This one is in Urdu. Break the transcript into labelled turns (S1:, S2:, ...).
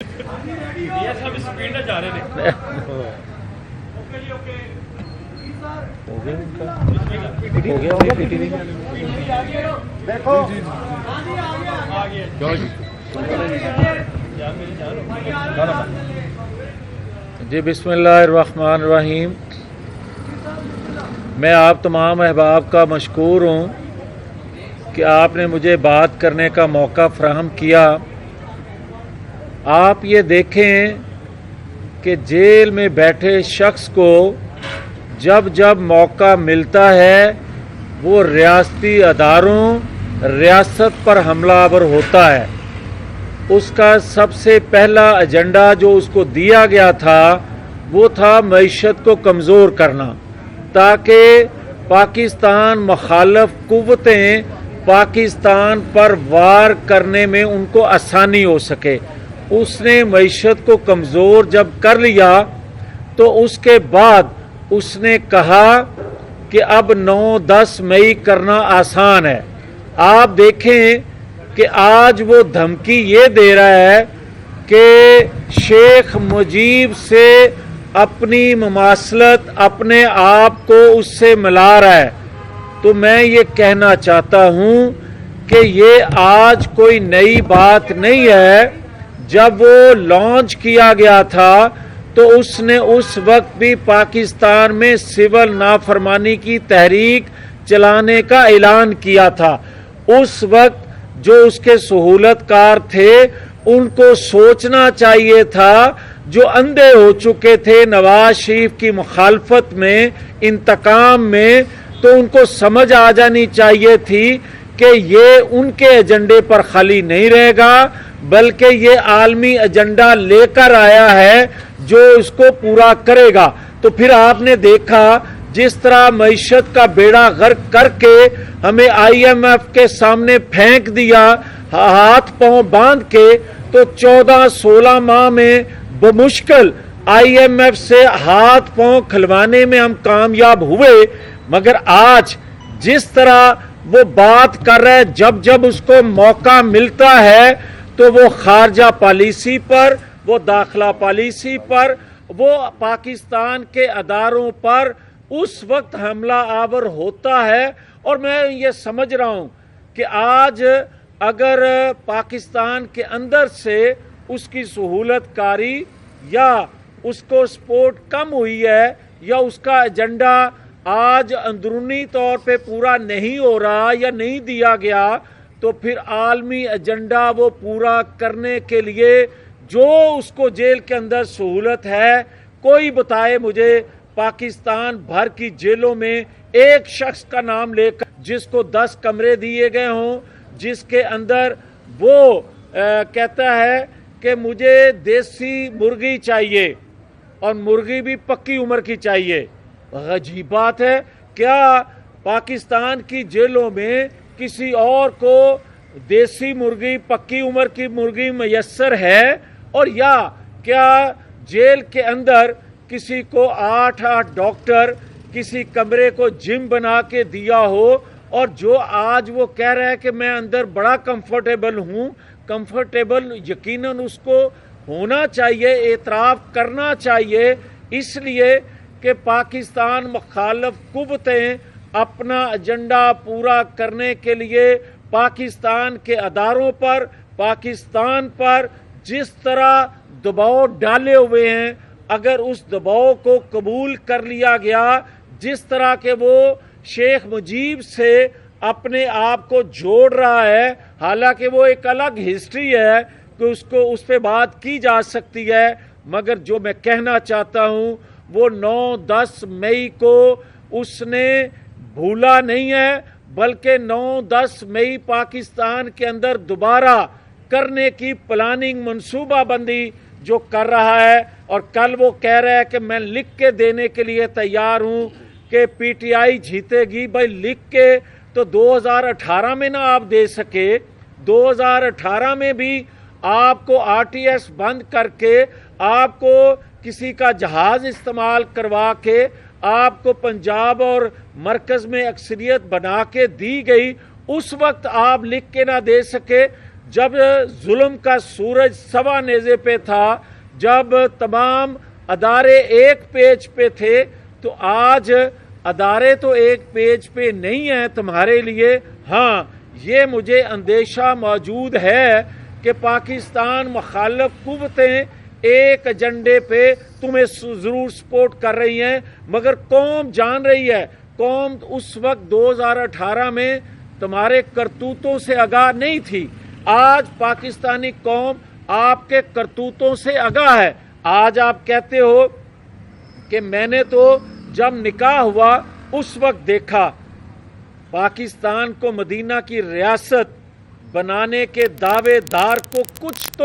S1: سپیڈ نہ جا رہے ہیں
S2: جی بسم اللہ الرحمن الرحیم۔ میں آپ تمام احباب کا مشکور ہوں کہ آپ نے مجھے بات کرنے کا موقع فراہم کیا۔ آپ یہ دیکھیں کہ جیل میں بیٹھے شخص کو جب جب موقع ملتا ہے وہ ریاستی اداروں ریاست پر حملہ آور ہوتا ہے۔ اس کا سب سے پہلا ایجنڈا جو اس کو دیا گیا تھا وہ تھا معیشت کو کمزور کرنا، تاکہ پاکستان مخالف قوتیں پاکستان پر وار کرنے میں ان کو آسانی ہو سکے۔ اس نے معیشت کو کمزور جب کر لیا تو اس کے بعد اس نے کہا کہ اب 9-10 مئی کرنا آسان ہے۔ آپ دیکھیں کہ آج وہ دھمکی یہ دے رہا ہے کہ شیخ مجیب سے اپنی مماثلت اپنے آپ کو اس سے ملا رہا ہے۔ تو میں یہ کہنا چاہتا ہوں کہ یہ آج کوئی نئی بات نہیں ہے۔ جب وہ لانچ کیا گیا تھا تو اس نے اس وقت بھی پاکستان میں سول نافرمانی کی تحریک چلانے کا اعلان کیا تھا۔ اس وقت جو اس کے سہولت کار تھے ان کو سوچنا چاہیے تھا، جو اندھے ہو چکے تھے نواز شریف کی مخالفت میں، انتقام میں، تو ان کو سمجھ آ جانی چاہیے تھی کہ یہ ان کے ایجنڈے پر خالی نہیں رہے گا بلکہ یہ عالمی ایجنڈا لے کر آیا ہے جو اس کو پورا کرے گا۔ تو پھر آپ نے دیکھا جس طرح معیشت کا بیڑا غرق کر کے ہمیں IMF کے سامنے پھینک دیا ہاتھ پاؤں باندھ کے، تو 14-16 ماہ میں بمشکل IMF سے ہاتھ پاؤں کھلوانے میں ہم کامیاب ہوئے۔ مگر آج جس طرح وہ بات کر رہا ہے، جب جب اس کو موقع ملتا ہے تو وہ خارجہ پالیسی پر، وہ داخلہ پالیسی پر، وہ پاکستان کے اداروں پر اس وقت حملہ آور ہوتا ہے۔ اور میں یہ سمجھ رہا ہوں کہ آج اگر پاکستان کے اندر سے اس کی سہولت کاری یا اس کو سپورٹ کم ہوئی ہے یا اس کا ایجنڈا آج اندرونی طور پہ پورا نہیں ہو رہا یا نہیں دیا گیا، تو پھر عالمی ایجنڈا وہ پورا کرنے کے لیے جو اس کو جیل کے اندر سہولت ہے، کوئی بتائے مجھے پاکستان بھر کی جیلوں میں ایک شخص کا نام لے کر جس کو 10 کمرے دیے گئے ہوں، جس کے اندر وہ کہتا ہے کہ مجھے دیسی مرغی چاہیے اور مرغی بھی پکی عمر کی چاہیے۔ عجیب بات ہے، کیا پاکستان کی جیلوں میں کسی اور کو دیسی مرغی پکی عمر کی مرغی میسر ہے؟ اور یا کیا جیل کے اندر کسی کو 8 ڈاکٹر کسی کمرے کو جم بنا کے دیا ہو، اور جو آج وہ کہہ رہا ہے کہ میں اندر بڑا کمفرٹیبل ہوں، کمفرٹیبل یقیناً اس کو ہونا چاہیے، اعتراف کرنا چاہیے، اس لیے کہ پاکستان مخالف قوتیں اپنا ایجنڈا پورا کرنے کے لیے پاکستان کے اداروں پر، پاکستان پر جس طرح دباؤ ڈالے ہوئے ہیں، اگر اس دباؤ کو قبول کر لیا گیا، جس طرح کہ وہ شیخ مجیب سے اپنے آپ کو جوڑ رہا ہے، حالانکہ وہ ایک الگ ہسٹری ہے کہ اس پہ بات کی جا سکتی ہے، مگر جو میں کہنا چاہتا ہوں وہ 9-10 مئی کو اس نے بھولا نہیں ہے، بلکہ 9-10 مئی پاکستان کے اندر دوبارہ کرنے کی پلاننگ، منصوبہ بندی جو کر رہا ہے۔ اور کل وہ کہہ رہا ہے کہ میں لکھ کے دینے کے لیے تیار ہوں کہ PTI جیتے گی۔ بھائی لکھ کے تو 2018 میں نہ آپ دے سکے، 2018 میں بھی آپ کو RTS بند کر کے، آپ کو کسی کا جہاز استعمال کروا کے، آپ کو پنجاب اور مرکز میں اکثریت بنا کے دی گئی، اس وقت آپ لکھ کے نہ دے سکے۔ جب ظلم کا سورج سوا نیزے پہ تھا، جب تمام ادارے ایک پیج پہ تھے، تو آج ادارے تو ایک پیج پہ نہیں ہیں تمہارے لیے۔ ہاں، یہ مجھے اندیشہ موجود ہے کہ پاکستان مخالف قوتیں ایک ایجنڈے پہ تمہیں ضرور سپورٹ کر رہی ہیں، مگر قوم جان رہی ہے، قوم اس وقت 2018 میں تمہارے کرتوتوں سے آگاہ نہیں تھی۔ آج پاکستانی قوم آپ کے کرتوتوں سے آگاہ ہے۔ آج آپ کہتے ہو کہ میں نے تو جب نکاح ہوا اس وقت دیکھا۔ پاکستان کو مدینہ کی ریاست بنانے کے دعوے دار کو کچھ تو